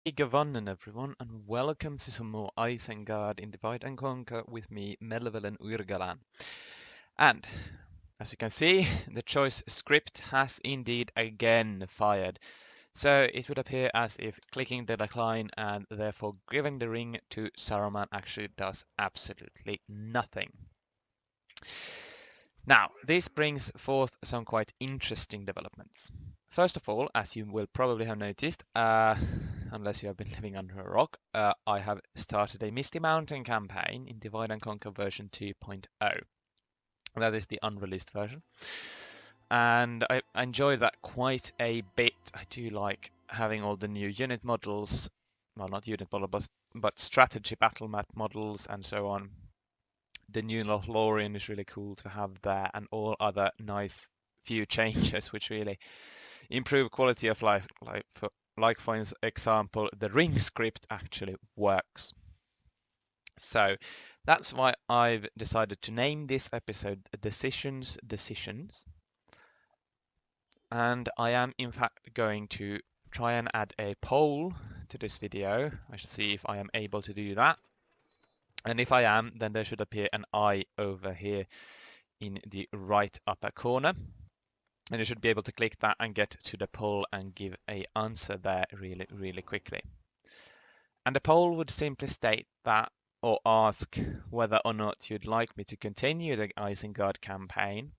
Good morning, everyone, and welcome to some more Isengard in Divide and Conquer with me, Melville Urgalan. And, as you can see, the choice script has indeed again fired. So it would appear as if clicking the decline and therefore giving the ring to Saruman actually does absolutely nothing. Now, this brings forth some quite interesting developments. First of all, as you will probably have noticed, unless you have been living under a rock, I have started a Misty Mountain campaign in Divide and Conquer version 2.0. That is the unreleased version. And I enjoyed that quite a bit. I do like having all the new unit models, well, not unit models, but strategy battle map models and so on. The new Lothlorien is really cool to have there, and all other nice few changes which really improve quality of life. Like for example, the ring script actually works. So that's why I've decided to name this episode Decisions. And I am in fact going to try and add a poll to this video. I should see if I am able to do that. And if I am, then there should appear an eye over here in the right upper corner. And you should be able to click that and get to the poll and give a answer there really quickly. And the poll would simply state that, or ask whether or not you'd like me to continue the Isengard campaign,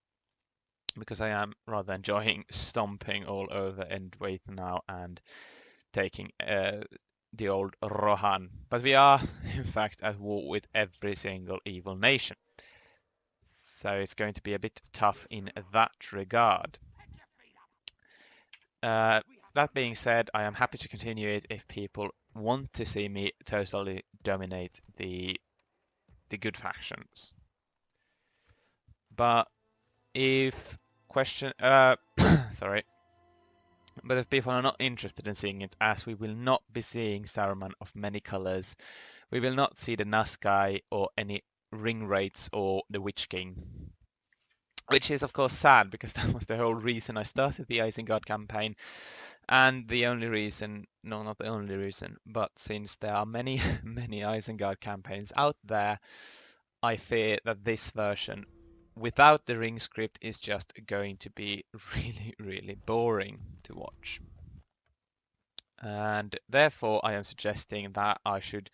because I am rather enjoying stomping all over Endwaith now and taking the old Rohan. But we are, in fact, at war with every single evil nation. So it's going to be a bit tough in that regard. That being said, I am happy to continue it if people want to see me totally dominate the good factions. But if sorry. But if people are not interested in seeing it, as we will not be seeing Saruman of many colors, we will not see the Nazgûl or any ring wraiths or the Witch King. Which is of course sad, because that was the whole reason I started the Isengard campaign. And the only reason, no, not the only reason, but since there are many, many Isengard campaigns out there, I fear that this version, without the ring script, is just going to be really boring to watch. And therefore, I am suggesting that I should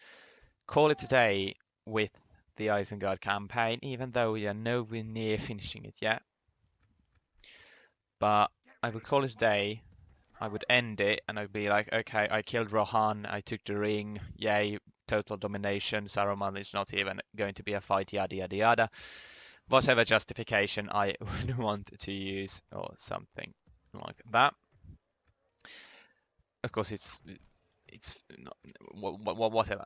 call it a day with the Isengard campaign, even though we are nowhere near finishing it yet. But I would call it a day. I would end it and I'd be like, okay, I killed Rohan, I took the ring, yay, total domination, Saruman is not even going to be a fight, yada yada yada. Whatever justification I would want to use, or something like that. Of course, it's not, whatever.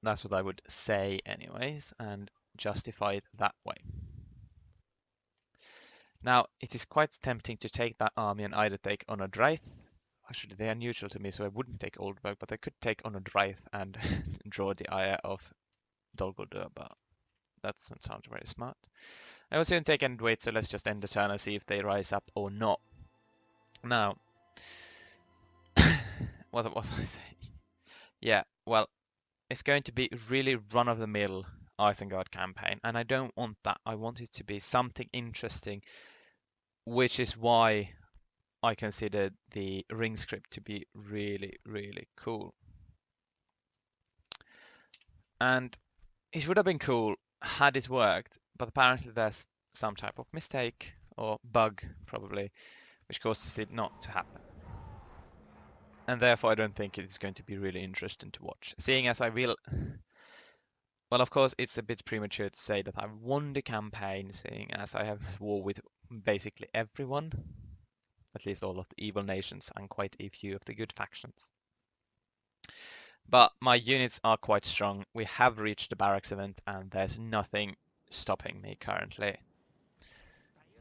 That's what I would say anyways, and justify it that way. Now, it is quite tempting to take that army and either take on a Draith. Actually, they are neutral to me, so I wouldn't take Oldberg, but I could take on a Draith and draw the ire of Dol Guldur, but that doesn't sound very smart. I will soon take Endwaith, so let's just end the turn and see if they rise up or not. Now, what was I saying? Yeah, well, it's going to be really run-of-the-mill Isengard campaign, and I don't want that. I want it to be something interesting, which is why I consider the ring script to be really cool. And it would have been cool had it worked, but apparently there's some type of mistake or bug probably, which causes it not to happen. And therefore I don't think it's going to be really interesting to watch. Seeing as I will... Well, of course, it's a bit premature to say that I've won the campaign, seeing as I have war with basically everyone. At least all of the evil nations and quite a few of the good factions. But my units are quite strong. We have reached the barracks event and there's nothing stopping me currently,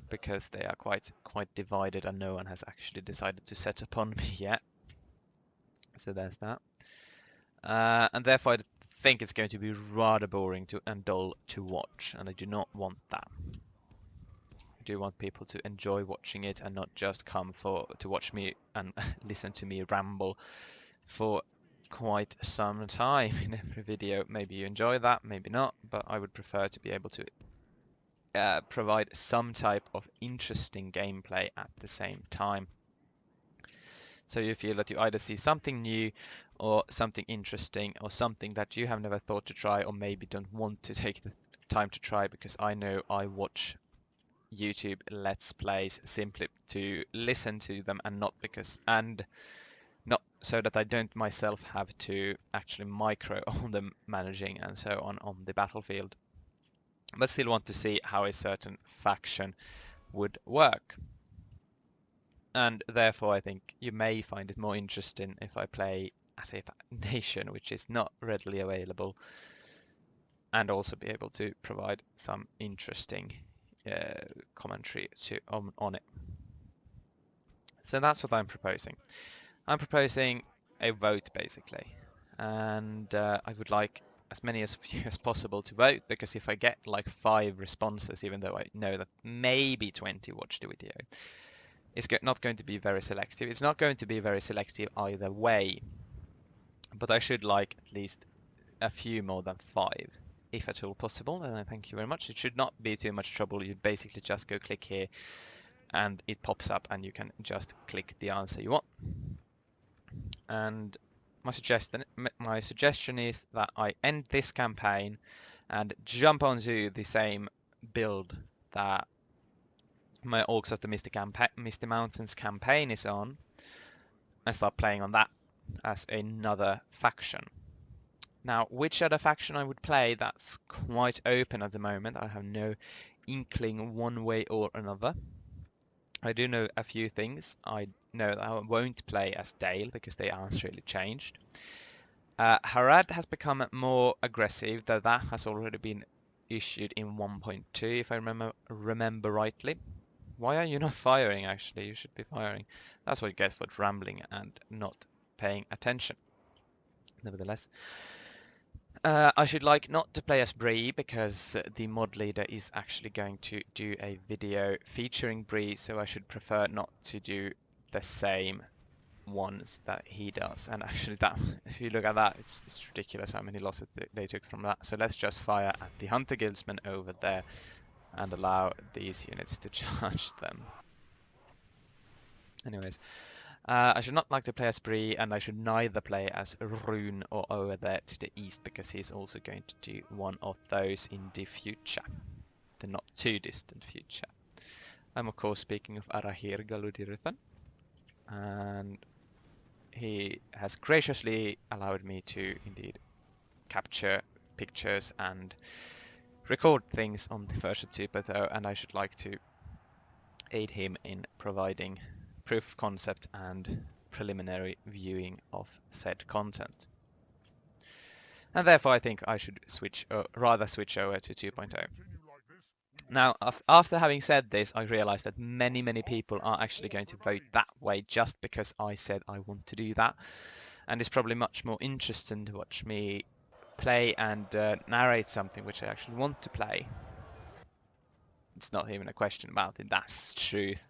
because they are quite divided and no one has actually decided to set upon me yet. So there's that. And therefore I think it's going to be rather boring and dull to watch, and I do not want that. I do want people to enjoy watching it and not just come to watch me and listen to me ramble for quite some time in every video. Maybe you enjoy that, maybe not, but I would prefer to be able to provide some type of interesting gameplay at the same time. So you feel that you either see something new or something interesting or something that you have never thought to try or maybe don't want to take the time to try, because I know I watch YouTube Let's Plays simply to listen to them and not not so that I don't myself have to actually micro on the managing and so on the battlefield, but still want to see how a certain faction would work. And therefore I think you may find it more interesting if I play as a nation which is not readily available, and also be able to provide some interesting commentary on it. So that's what I'm proposing. I'm proposing a vote basically, and I would like as many of you as possible to vote, because if I get like 5 responses, even though I know that maybe 20 watch the video, it's not going to be very selective. It's not going to be very selective either way, but I should like at least a few more than 5, if at all possible, and I thank you very much. It should not be too much trouble. You basically just go click here and it pops up and you can just click the answer you want. And my suggestion is that I end this campaign and jump onto the same build that my Orcs of the Misty Mountains campaign is on, and start playing on that as another faction. Now, which other faction I would play, that's quite open at the moment. I have no inkling one way or another. I do know a few things. I know that I won't play as Dale because they aren't really changed. Harad has become more aggressive, though that has already been issued in 1.2 if I remember rightly. Why are you not firing actually? You should be firing. That's what you get for rambling and not paying attention. Nevertheless. I should like not to play as Bree, because the mod leader is actually going to do a video featuring Bree, so I should prefer not to do the same ones that he does. And actually that, if you look at that, it's ridiculous how many losses they took from that. So let's just fire at the Hunter Guildsmen over there and allow these units to charge them. Anyways. I should not like to play as Bree, and I should neither play as Rune or over there to the east, because he's also going to do one of those in the future. The not too distant future. I'm of course speaking of Arahir Galudiruthan, and he has graciously allowed me to indeed capture pictures and record things on the version 2.0, and I should like to aid him in providing proof of concept and preliminary viewing of said content. And therefore I think I should rather switch over to 2.0. Now, after having said this, I realized that many people are actually going to vote that way just because I said I want to do that. And it's probably much more interesting to watch me play and narrate something which I actually want to play. It's not even a question about it, that's truth.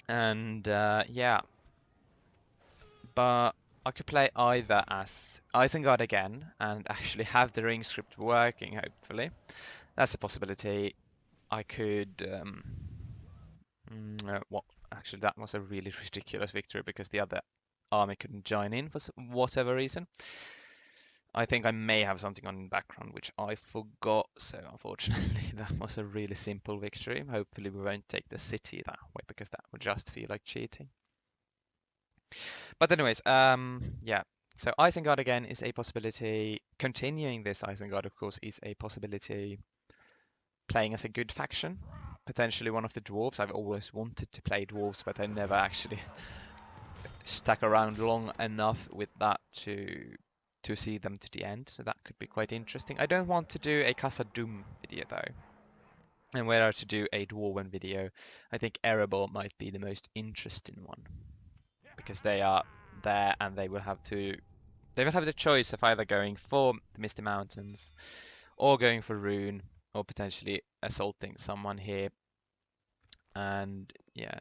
And yeah, but I could play either as Isengard again and actually have the ring script working, hopefully. That's a possibility. I could actually that was a really ridiculous victory because the other army couldn't join in for whatever reason. I think I may have something on in the background which I forgot, so unfortunately that was a really simple victory. Hopefully we won't take the city that way, because that would just feel like cheating. But anyways, yeah, so Isengard again is a possibility. Continuing this Isengard, of course, is a possibility. Playing as a good faction, potentially one of the dwarves. I've always wanted to play dwarves, but I never actually stuck around long enough with that to see them to the end, so that could be quite interesting. I don't want to do a Casa Doom video though, and whether to do a Dwarven video. I think Erebor might be the most interesting one, because they are there and they will have the choice of either going for the Misty Mountains or going for Rune, or potentially assaulting someone here. And yeah,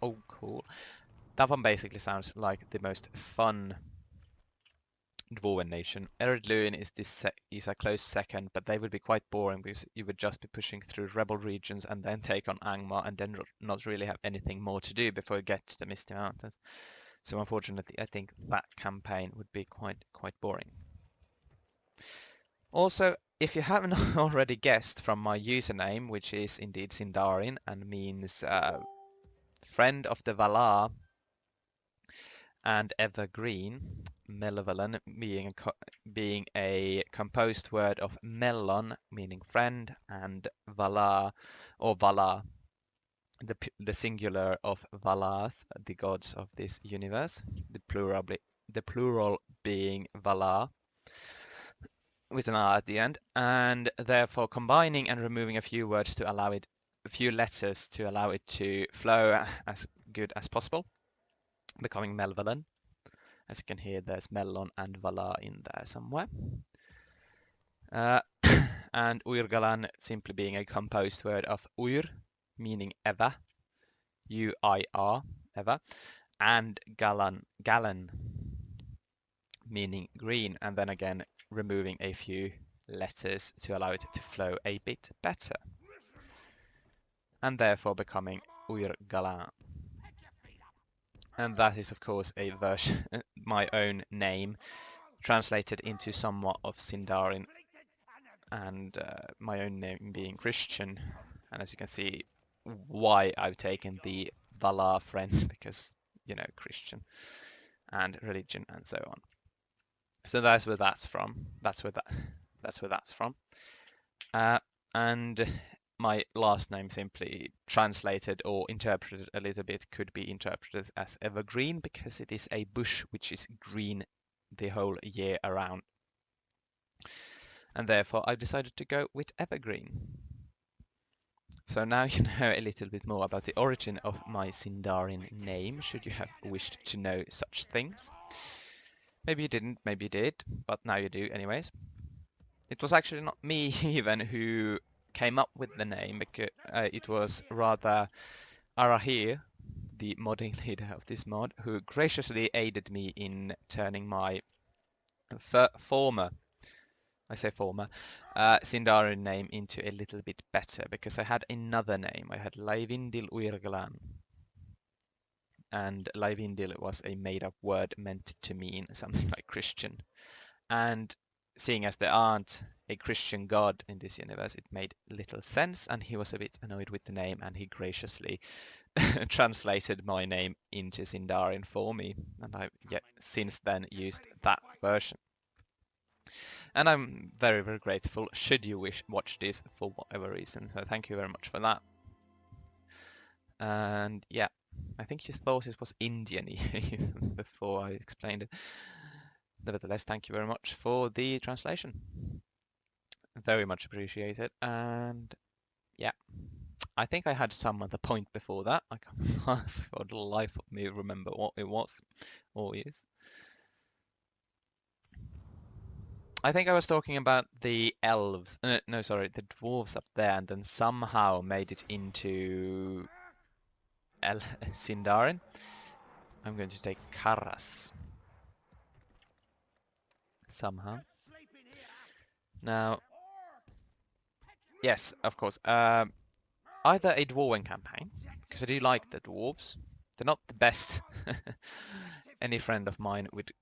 oh cool. That one basically sounds like the most fun Dwarven nation. Ered Luin is a close second, but they would be quite boring because you would just be pushing through rebel regions and then take on Angmar and then not really have anything more to do before you get to the Misty Mountains. So unfortunately, I think that campaign would be quite boring. Also, if you haven't already guessed from my username, which is indeed Sindarin and means friend of the Valar, and evergreen, malevolent being a composed word of melon, meaning friend, and valar, or valar, the singular of valars, the gods of this universe, the plural being valar, with an R at the end, and therefore combining and removing a few words to allow it, a few letters to allow it to flow as good as possible, becoming malevolent. As you can hear, there's melon and valar in there somewhere. And Uirgalan simply being a composed word of Uir, meaning ever, U-I-R, ever, and Galan, meaning green, and then again removing a few letters to allow it to flow a bit better. And therefore becoming Uirgalan. And that is of course a version, my own name, translated into somewhat of Sindarin, and my own name being Christian. And as you can see, why I've taken the Valar friend, because, you know, Christian and religion and so on. So that's where that's from. That's where that's from. And my last name simply translated or interpreted a little bit could be interpreted as evergreen, because it is a bush which is green the whole year around. And therefore I've decided to go with evergreen. So now you know a little bit more about the origin of my Sindarin name, should you have wished to know such things. Maybe you didn't, maybe you did, but now you do anyways. It was actually not me even who came up with the name, because it was rather Arahir, the modding leader of this mod, who graciously aided me in turning my former Sindarin name into a little bit better, because I had another name. I had Laivindil Uirgalan, and Laivindil was a made-up word meant to mean something like Christian. And seeing as there aren't a Christian god in this universe, it made little sense, and he was a bit annoyed with the name, and he graciously translated my name into Sindarin for me, and I've since then used that version. And I'm very, very grateful should you watch this for whatever reason, so thank you very much for that. And yeah, I think you thought it was Indian before I explained it. Nevertheless, thank you very much for the translation. Very much appreciated. And yeah, I think I had some other point before that. I can't for the life of me remember what it was or is. I think I was talking about the elves. No, sorry, the dwarves up there, and then somehow made it into Sindarin. I'm going to take Karas. Somehow. Now, yes, of course. Either a dwarven campaign, because I do like the dwarves. They're not the best. Any friend of mine would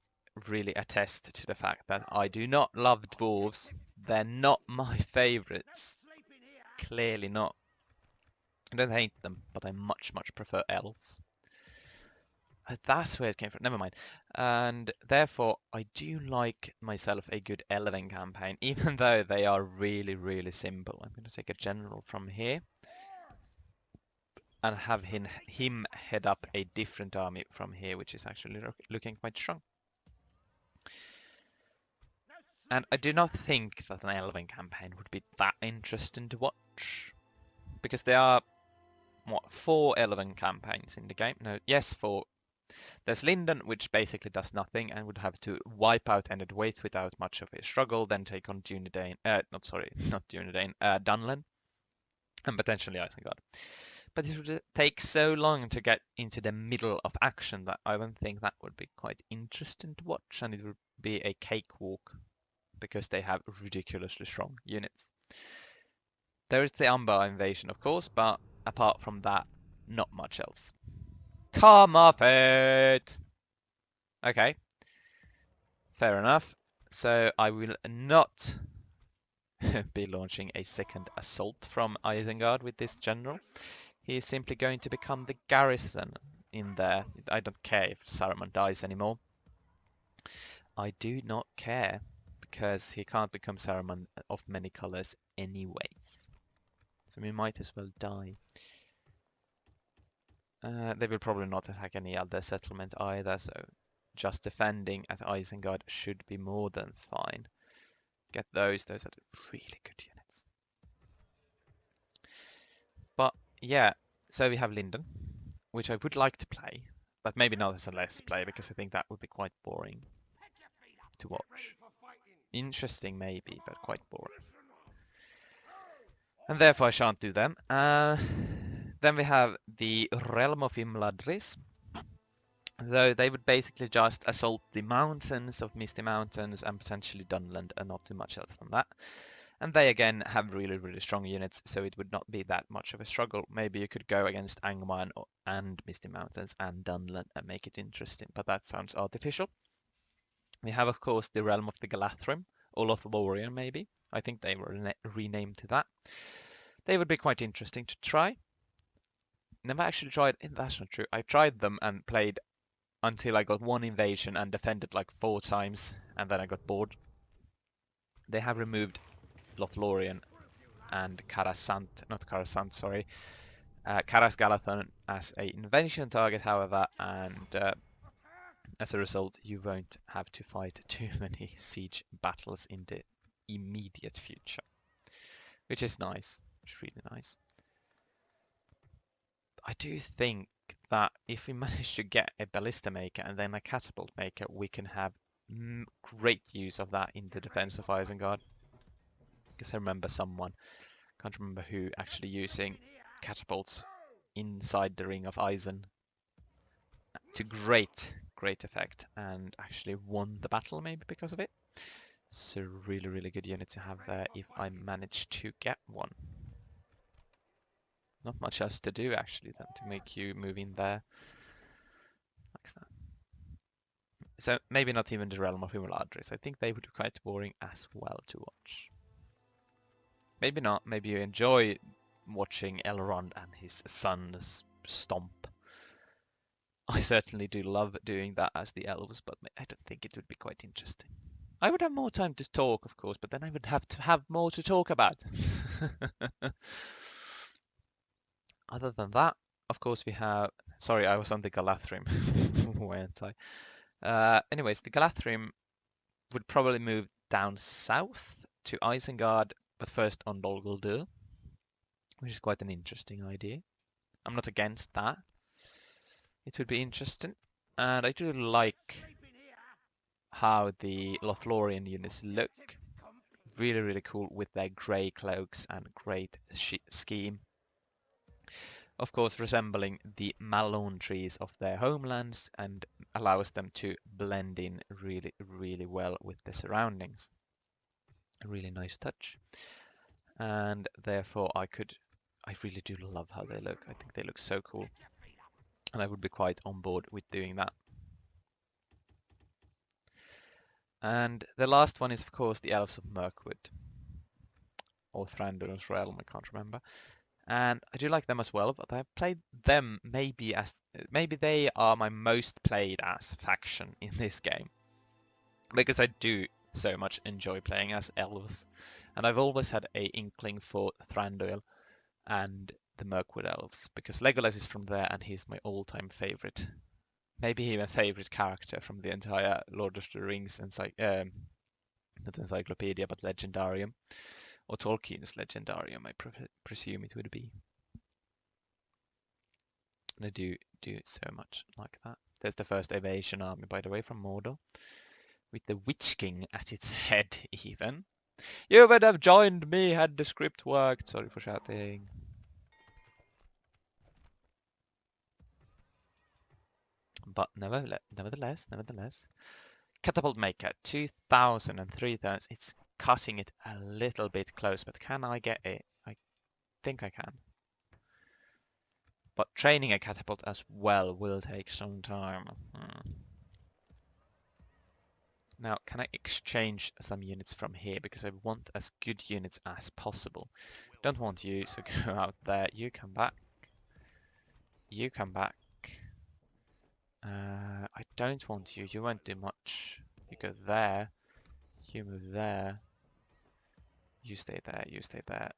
really attest to the fact that I do not love dwarves. They're not my favourites. Clearly not. I don't hate them, but I much prefer elves. That's where it came from. Never mind. And therefore, I do like myself a good elven campaign, even though they are really simple. I'm going to take a general from here and have him head up a different army from here, which is actually looking quite strong. And I do not think that an elven campaign would be that interesting to watch, because there are, what, 4 elven campaigns in the game? No, yes, 4 There's Linden, which basically does nothing and would have to wipe out Ended Wait without much of a struggle, then take on Dunedin, not Dunedin, Dunlan, and potentially Isengard. But it would take so long to get into the middle of action that I don't think that would be quite interesting to watch, and it would be a cakewalk because they have ridiculously strong units. There is the Umber invasion, of course, but apart from that, not much else. Come off it! Okay, fair enough. So I will not be launching a second assault from Isengard with this general. He is simply going to become the garrison in there. I don't care if Saruman dies anymore. I do not care, because he can't become Saruman of many colors anyways. So we might as well die. They will probably not attack any other settlement either, so just defending at Isengard should be more than fine. Get those are really good units. But yeah, so we have Linden, which I would like to play, but maybe not as a let's play, because I think that would be quite boring to watch. Interesting maybe, but quite boring. And therefore I shan't do them. Then we have the Realm of Imladris. Though they would basically just assault the mountains of Misty Mountains and potentially Dunland, and not too much else than that. And they again have really, really strong units, so it would not be that much of a struggle. Maybe you could go against Angmar and Misty Mountains and Dunland and make it interesting, but that sounds artificial. We have, of course, the Realm of the Galathrim, or Lothlorien maybe. I think they were renamed to that. They would be quite interesting to try. Never actually tried, that's not true. I tried them and played until I got one invasion and defended like 4 times, and then I got bored. They have removed Lothlorien and Karas Galathon as a invasion target, however, and as a result you won't have to fight too many siege battles in the immediate future, which is nice. It's really nice. I do think that if we manage to get a ballista maker and then a catapult maker, we can have great use of that in the defense of Isengard. Because I remember someone, can't remember who, actually using catapults inside the ring of Isen to great effect, and actually won the battle maybe because of it. So really, really good unit to have there if I manage to get one. Not much else to do actually than to make you move in there like that. So maybe not even the Realm of Imladris. I think they would be quite boring as well to watch. Maybe not. Maybe you enjoy watching Elrond and his sons stomp. I certainly do love doing that as the elves, but I don't think it would be quite interesting. I would have more time to talk, of course, but then I would have to have more to talk about. Other than that, of course, we have... Sorry, I was on the Galathrim, weren't I? Anyways, the Galathrim would probably move down south to Isengard, but first on Dol Guldur, which is quite an interesting idea. I'm not against that. It would be interesting, and I do like how the Lothlorien units look. Really, really cool with their grey cloaks and great scheme. Of course, resembling the Malone trees of their homelands, and allows them to blend in really, really well with the surroundings. A really nice touch. And therefore I really do love how they look. I think they look so cool. And I would be quite on board with doing that. And the last one is, of course, the Elves of Mirkwood. Or Thranduil's Realm, I can't remember. And I do like them as well, but I've played them maybe they are my most played as faction in this game. Because I do so much enjoy playing as elves. And I've always had a inkling for Thranduil and the Mirkwood Elves, because Legolas is from there and he's my all-time favorite. Maybe even favorite character from the entire Lord of the Rings not encyclopedia, but Legendarium. Or Tolkien's Legendarium, I presume it would be. And I do so much like that. There's the first evasion army, by the way, from Mordor, with the Witch King at its head even. You would have joined me had the script worked. Sorry for shouting. But nevertheless, Catapult Maker, 2,000 and 3,000. It's cutting it a little bit close, but can I get it? I think I can. But training a catapult as well will take some time. Now, can I exchange some units from here? Because I want as good units as possible. Don't want you, so go out there. You come back. You come back. I don't want you. You won't do much. You go there. You move there. You stay there. You stay there.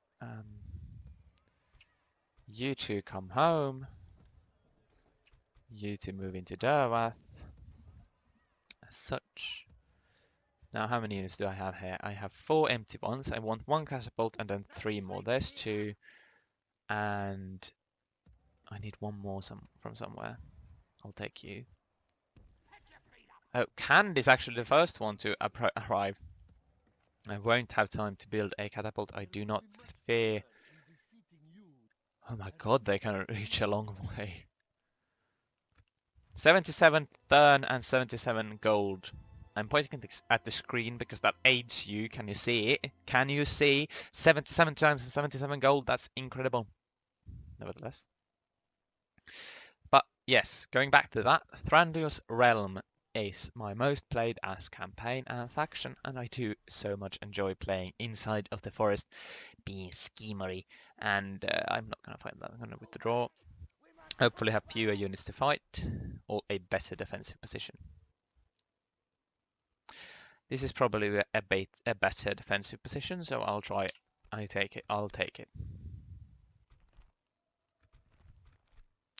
You two come home. You two move into Derwath. As such. Now, how many units do I have here? I have 4 empty ones. I want 1 catapult and then 3 more. There's 2. And I need 1 more from somewhere. I'll take you. Oh, Cand is actually the first one to arrive. I won't have time to build a catapult. I do not fear. Oh my god, they can reach a long way. 77 Thurn and 77 gold. I'm pointing at the screen because that aids you. Can you see it? Can you see 77 turns and 77 gold? That's incredible. Nevertheless. But yes, going back to that, Thranduil's Realm is my most played as campaign and faction, and I do so much enjoy playing inside of the forest, being schemery, and I'm not going to fight that. I'm going to withdraw. Hopefully have fewer units to fight, or a better defensive position. This is probably a better defensive position, so I'll try it. I'll take it.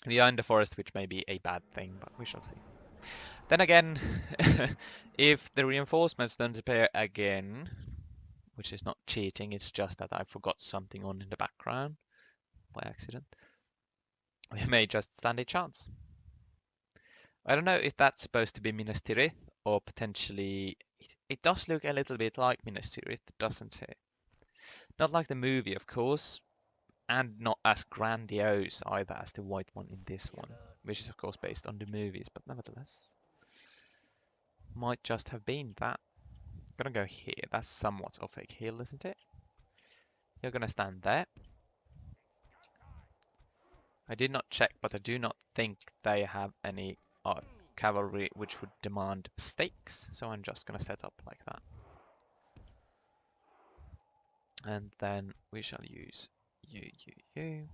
We are in the forest, which may be a bad thing, but we shall see. Then again, if the reinforcements don't appear again, which is not cheating, it's just that I forgot something on in the background by accident, we may just stand a chance. I don't know if that's supposed to be Minas Tirith or potentially... It does look a little bit like Minas Tirith, doesn't it? Not like the movie, of course, and not as grandiose either as the white one in this one, which is of course based on the movies, but nevertheless. Might just have been that. Gonna go here. That's somewhat of a hill, isn't it? You're gonna stand there. I did not check, but I do not think they have any cavalry which would demand stakes, so I'm just gonna set up like that. And then we shall use you.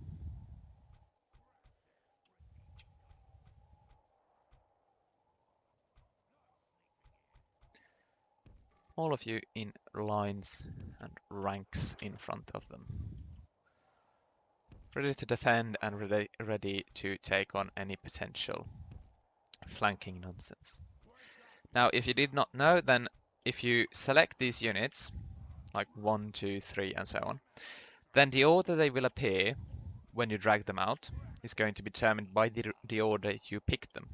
All of you in lines and ranks in front of them. Ready to defend and ready to take on any potential flanking nonsense. Now, if you did not know, then if you select these units, like 1, 2, 3, and so on, then the order they will appear when you drag them out is going to be determined by the order you pick them.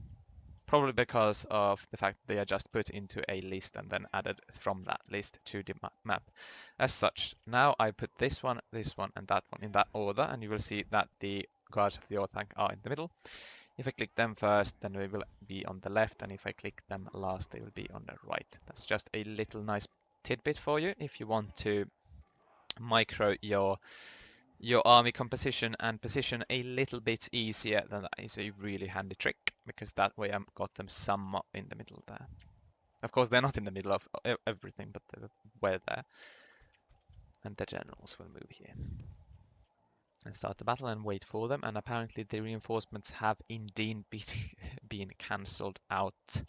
Probably because of the fact that they are just put into a list and then added from that list to the map. As such, now I put this one, and that one in that order, and you will see that the guards of the Orthanc are in the middle. If I click them first, then they will be on the left, and if I click them last, they will be on the right. That's just a little nice tidbit for you if you want to micro your army composition and position a little bit easier. Then that is a really handy trick, because that way I've got them somewhat in the middle there. Of course, they're not in the middle of everything, but they're there. And the generals will move here and start the battle and wait for them. And apparently the reinforcements have indeed been cancelled out,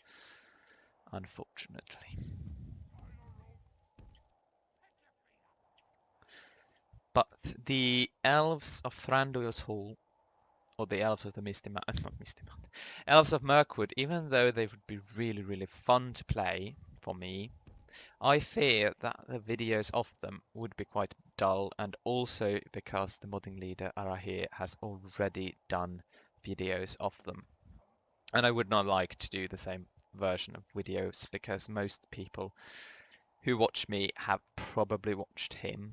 unfortunately. But the elves of Thranduil's Hall, or the elves of the Misty Mountain, not Misty Mountain, elves of Mirkwood, even though they would be really, really fun to play for me, I fear that the videos of them would be quite dull, and also because the modding leader Arahir has already done videos of them. And I would not like to do the same version of videos because most people who watch me have probably watched him,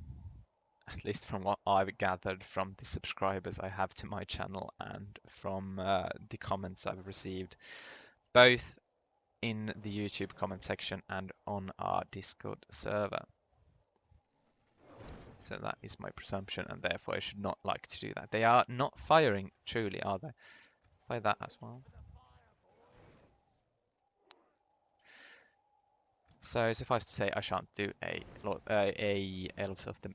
at least from what I've gathered from the subscribers I have to my channel and from the comments I've received, both in the YouTube comment section and on our Discord server. So that is my presumption, and therefore I should not like to do that. They are not firing, truly, are they? Fire that as well. So suffice to say, I shan't do a Elves of the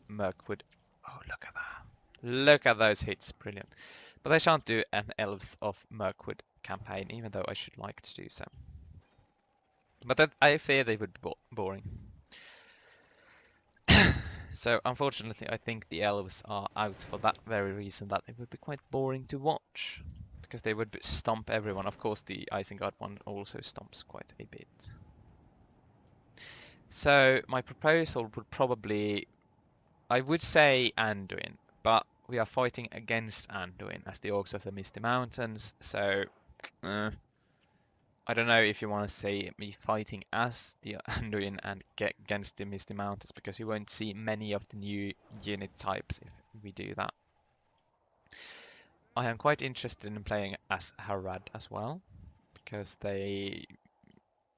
Mirkwood. Oh, look at that! Look at those hits, brilliant. But I shan't do an Elves of Mirkwood campaign, even though I should like to do so. But I fear they would be boring. So unfortunately, I think the elves are out for that very reason, that they would be quite boring to watch. Because they would stomp everyone. Of course, the Isengard one also stomps quite a bit. So my proposal would probably, I would say Anduin, but we are fighting against Anduin as the Orcs of the Misty Mountains, so I don't know if you want to say me fighting as the Anduin and get against the Misty Mountains, because you won't see many of the new unit types if we do that. I am quite interested in playing as Harad as well, because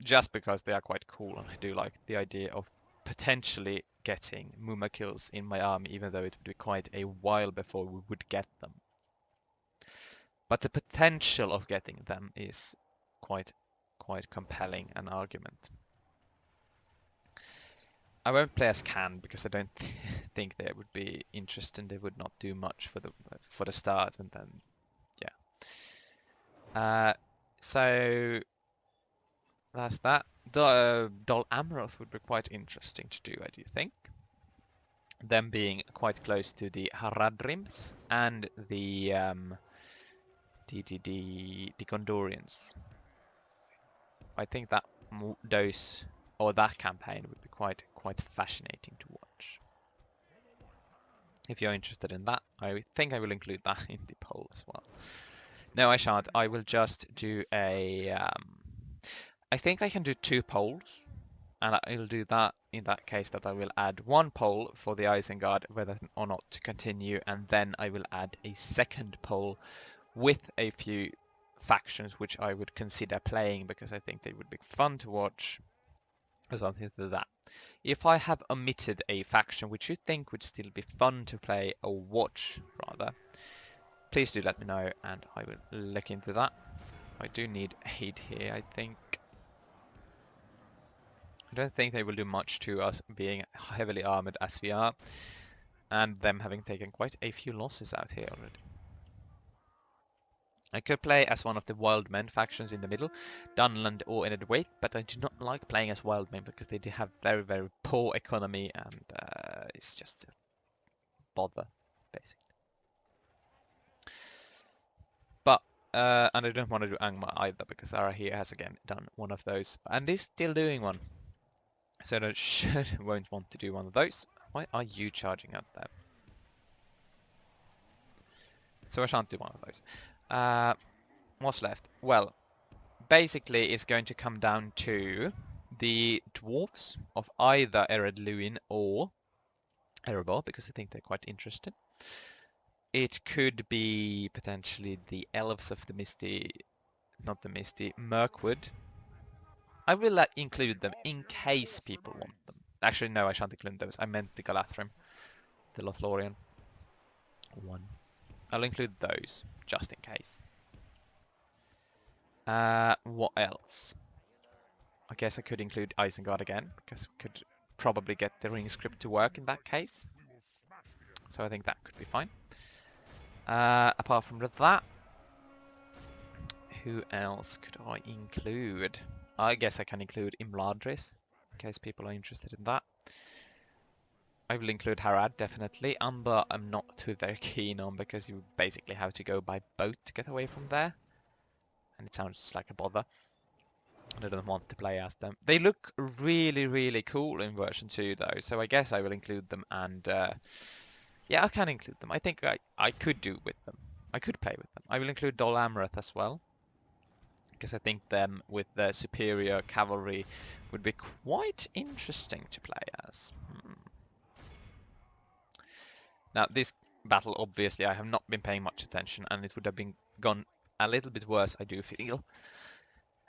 just because they are quite cool, and I do like the idea of potentially getting Muma kills in my army, even though it would be quite a while before we would get them. But the potential of getting them is quite compelling an argument. I won't play as Can because I don't think they would be interesting. They would not do much for the start, and then yeah. So that's that. Dol Amroth would be quite interesting to do, I do think. Them being quite close to the Haradrims and the Gondorians. I think that that campaign would be quite fascinating to watch. If you're interested in that, I think I will include that in the poll as well. No, I shan't. I will just do a. I think I can do 2 polls, and I'll do that in that case that I will add 1 poll for the Isengard whether or not to continue, and then I will add a second poll with a few factions which I would consider playing because I think they would be fun to watch or something like that. If I have omitted a faction which you think would still be fun to play or watch rather, please do let me know and I will look into that. I do need aid here, I think. I don't think they will do much to us being heavily armored as we are, and them having taken quite a few losses out here already. I could play as one of the Wild Men factions in the middle, Dunland or Wake, but I do not like playing as Wild Men because they do have very poor economy and it's just a bother, basically. But, and I don't want to do Angmar either because Ara here has again done one of those and is still doing one. So I won't want to do one of those. Why are you charging out there? So I shan't do one of those. What's left? Well, basically it's going to come down to the dwarves of either Ered Luin or Erebor, because I think they're quite interesting. It could be potentially the elves of the Misty, not the Misty, Mirkwood. I will include them in case people want them. Actually, no, I shan't include those. I meant the Galathrim, the Lothlorien one. I'll include those, just in case. What else? I guess I could include Isengard again, because we could probably get the ring script to work in that case. So I think that could be fine. Apart from that, who else could I include? I guess I can include Imladris, in case people are interested in that. I will include Harad, definitely. Umber I'm not too very keen on, because you basically have to go by boat to get away from there. And it sounds like a bother. And I don't want to play as them. They look really cool in version 2 though, so I guess I will include them and yeah, I can include them. I think I could do with them. I could play with them. I will include Dol Amroth as well. because I think them with the superior cavalry would be quite interesting to play as. Now this battle, obviously I have not been paying much attention, and it would have been gone a little bit worse, I do feel,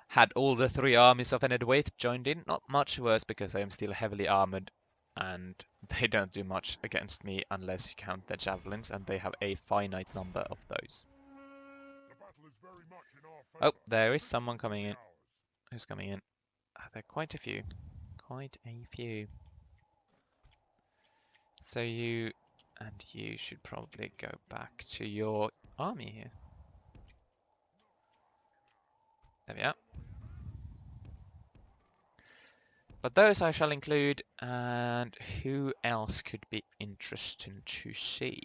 had all the three armies of Enedwaith joined in. Not much worse because I am still heavily armored and they don't do much against me unless you count their javelins, and they have a finite number of those. Oh, there is someone coming in. Who's coming in? There are quite a few. Quite a few. So you and you should probably go back to your army here. There we are. But those I shall include, and who else could be interesting to see?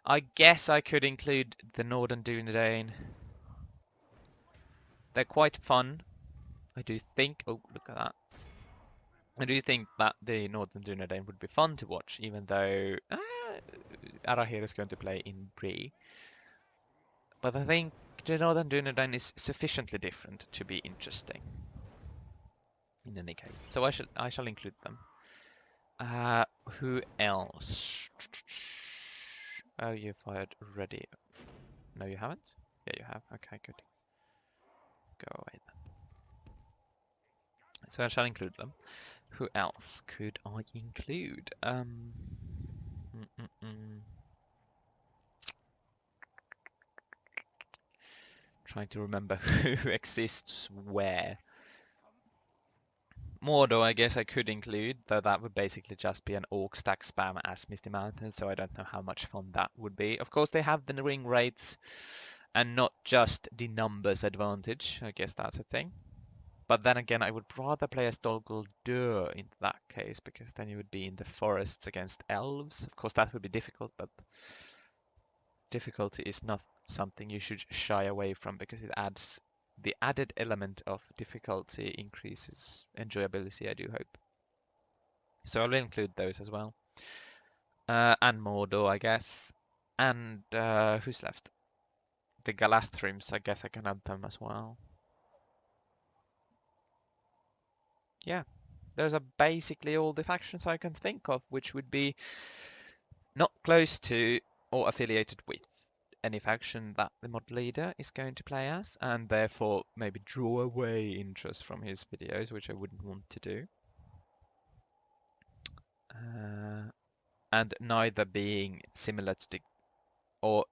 I guess I could include the Northern Dunedain. They're quite fun. I do think... Oh, look at that. I do think that the Northern Dunedain would be fun to watch, even though Arahir is going to play in Bree. But I think the Northern Dunedain is sufficiently different to be interesting. In any case, so I shall include them. Who else? Oh, you fired already. No, you haven't? Yeah, you have. Okay, good. Go away then. So I shall include them. Who else could I include? Trying to remember who exists where. Mordor, I guess I could include, though that would basically just be an orc stack spam as Misty Mountain, so I don't know how much fun that would be. Of course, they have the ring rates and not just the numbers advantage. I guess that's a thing. But then again, I would rather play as Dolgul Dur in that case, because then you would be in the forests against elves. Of course, that would be difficult, but difficulty is not something you should shy away from, because it adds the added element of difficulty increases enjoyability, I do hope. So I'll include those as well. And Mordor, I guess. And who's left? The Galathrims, I guess I can add them as well. Yeah, those are basically all the factions I can think of, which would be not close to or affiliated with any faction that the mod leader is going to play as, and therefore maybe draw away interest from his videos, which I wouldn't want to do. And neither being similar to the,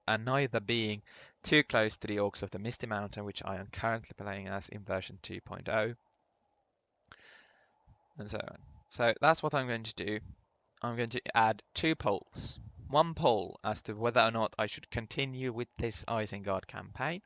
and neither being too close to the Orcs of the Misty Mountain, which I am currently playing as in version 2.0, and so on. So that's what I'm going to do. I'm going to add 2 polls. One poll as to whether or not I should continue with this Isengard campaign,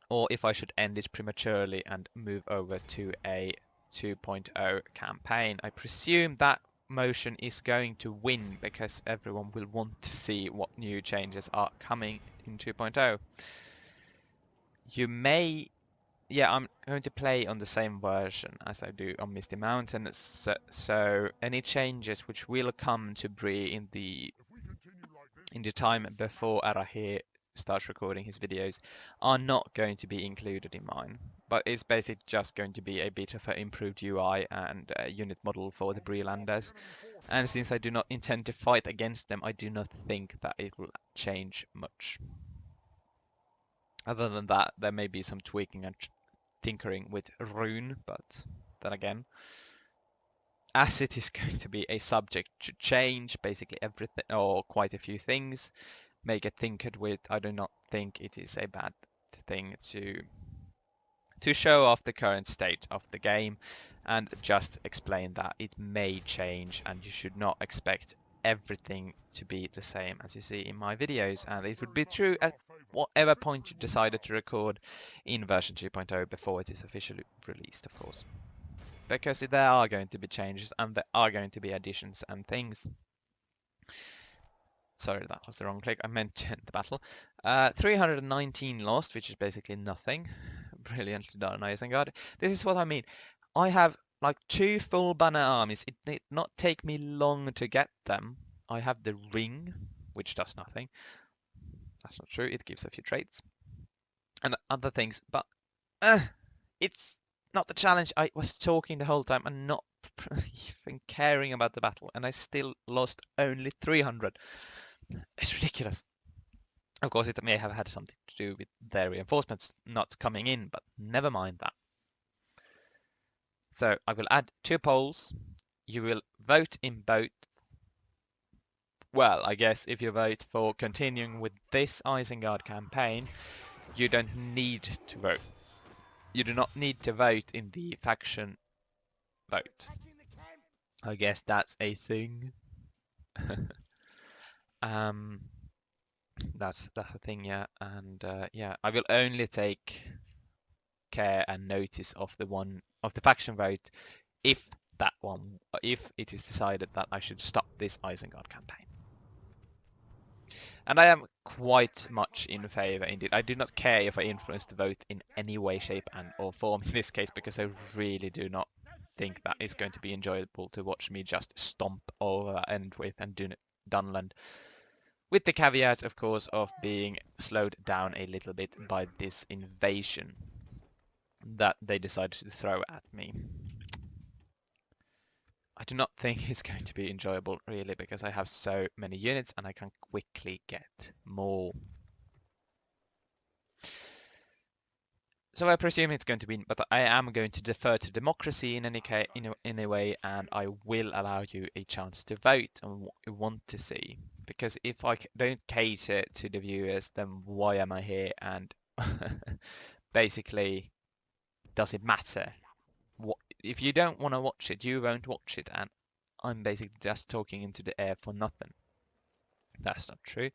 or if I should end it prematurely and move over to a 2.0 campaign. I presume that motion is going to win because everyone will want to see what new changes are coming in 2.0. You may... Yeah, I'm going to play on the same version as I do on Misty Mountain, so any changes which will come to Bree in the time before Arahir starts recording his videos are not going to be included in mine. But it's basically just going to be a bit of an improved UI and unit model for the Brelanders. And since I do not intend to fight against them, I do not think that it will change much. Other than that, there may be some tweaking and tinkering with Rune, but then again, as it is going to be a subject to change basically everything or quite a few things, may get tinkered with, I do not think it is a bad thing to show off the current state of the game and just explain that it may change and you should not expect everything to be the same as you see in my videos, and it would be true at whatever point you decided to record in version 2.0 before it is officially released, of course. Because there are going to be changes and there are going to be additions and things. Sorry, that was the wrong click. I meant to end the battle. 319 lost, which is basically nothing. Brilliantly done, Isengard. This is what I mean. I have like 2 full banner armies. It did not take me long to get them. I have the ring, which does nothing. That's not true. It gives a few traits and other things, but it's not the challenge. I was talking the whole time and not even caring about the battle, and I still lost only 300. It's ridiculous. Of course, it may have had something to do with their reinforcements not coming in, but never mind that. So I will add 2 polls. You will vote in both. Well, I guess if you vote for continuing with this Isengard campaign, you don't need to vote. You do not need to vote in the faction vote. I guess that's a thing. That's a thing, yeah. And yeah, I will only take care and notice of the faction vote if it is decided that I should stop this Isengard campaign. And I am quite much in favor indeed. I do not care if I influence the vote in any way, shape or form in this case, because I really do not think that it's going to be enjoyable to watch me just stomp over Endwith and Dunland. With the caveat, of course, of being slowed down a little bit by this invasion that they decided to throw at me. I do not think it's going to be enjoyable, really, because I have so many units and I can quickly get more. So I presume it's going to be, but I am going to defer to democracy in any case, in a way, and I will allow you a chance to vote on what you want to see. Because if I don't cater to the viewers, then why am I here? And basically, does it matter? If you don't want to watch it, you won't watch it, and I'm basically just talking into the air for nothing. That's not true,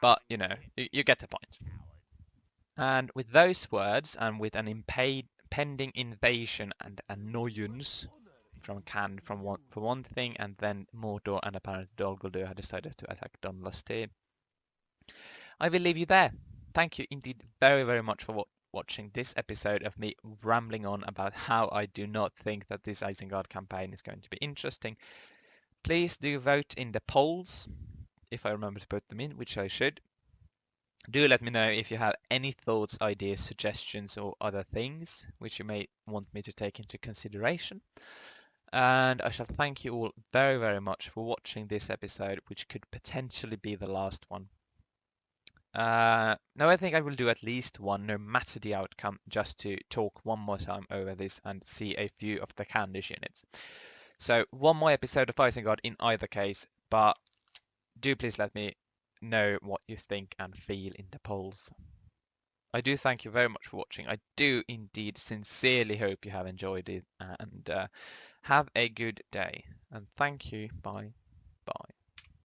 but you know, you get the point. And with those words, and with an impending invasion and annoyance from Cannes for one thing, and then Mordor and apparently Dol Guldur had decided to attack Dunlusty, I will leave you there. Thank you indeed very, very much for watching this episode of me rambling on about how I do not think that this Isengard campaign is going to be interesting. Please do vote in the polls, if I remember to put them in, which I should. Do let me know if you have any thoughts, ideas, suggestions or other things which you may want me to take into consideration. And I shall thank you all very, very much for watching this episode, which could potentially be the last one. No, I think I will do at least one, no matter the outcome, just to talk one more time over this and see a few of the Candish units. So one more episode of Isengard in either case, but do please let me know what you think and feel in the polls. I do thank you very much for watching. I do indeed sincerely hope you have enjoyed it, and have a good day. And thank you. Bye. Bye.